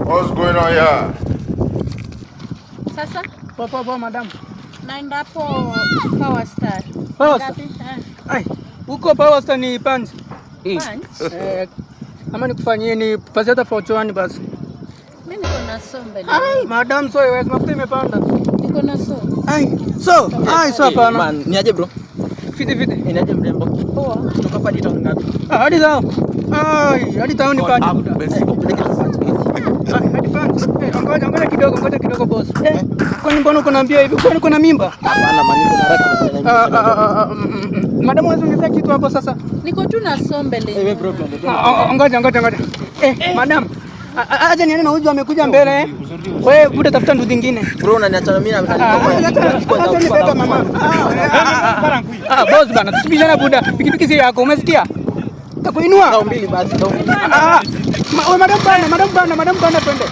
What's going on here? Sasa? Poa madam. Naenda hapo Power Star. Power Star? Ai, huko Power Star ni punch. Punch? Ama nikufanyie ni pasi hata fortune basi. Mimi niko na so mbele. Ai, madam so wewe mafuta imepanda. Niko na so. So hapana. Man, ni aje bro? Fiti. Ni aje mrembo? Poa. Kutoka hapa hadi town ngapi? Hadi town. Hadi town ni punch. Hadi punch. Ngoja kidogo boss. Kwani mbona unaambia hivi? Kwani uko na mimba? Hapana, maniko na haraka. Madam unazungumzia kitu hapo sasa? Niko tu na so mbele. Wewe bro, Ngoja. Madam. Aje nione na huyu amekuja mbele. Wewe buda tafuta ndu zingine. Bro, unaniacha mimi na nibeba mama. Boss bana, tusibishana buda. Pikipiki si yako, umesikia? Takuinua. Dau mbili basi, dau mbili. Madam bana twende.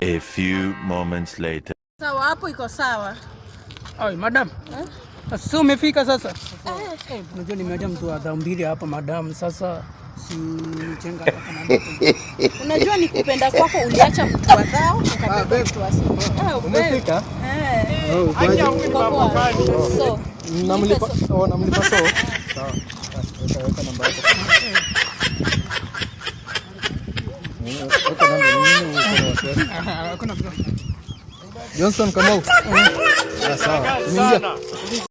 A few moments later. Sawa, hapo iko sawa. Ai, madam. Sasa umefika sasa. Unajua nimeacha mtu wa dau mbili hapa madam, sasa si chenga hapa na unajua nikupenda kwako uliacha mtu wa dhao ukabeba mtu wa so. Umefika? Acha ukikopoa. So, namlipa so. Sawa. Weka namba yako. Weka namba nyingine uko na hakuna. Johnson Kamau. Sawa.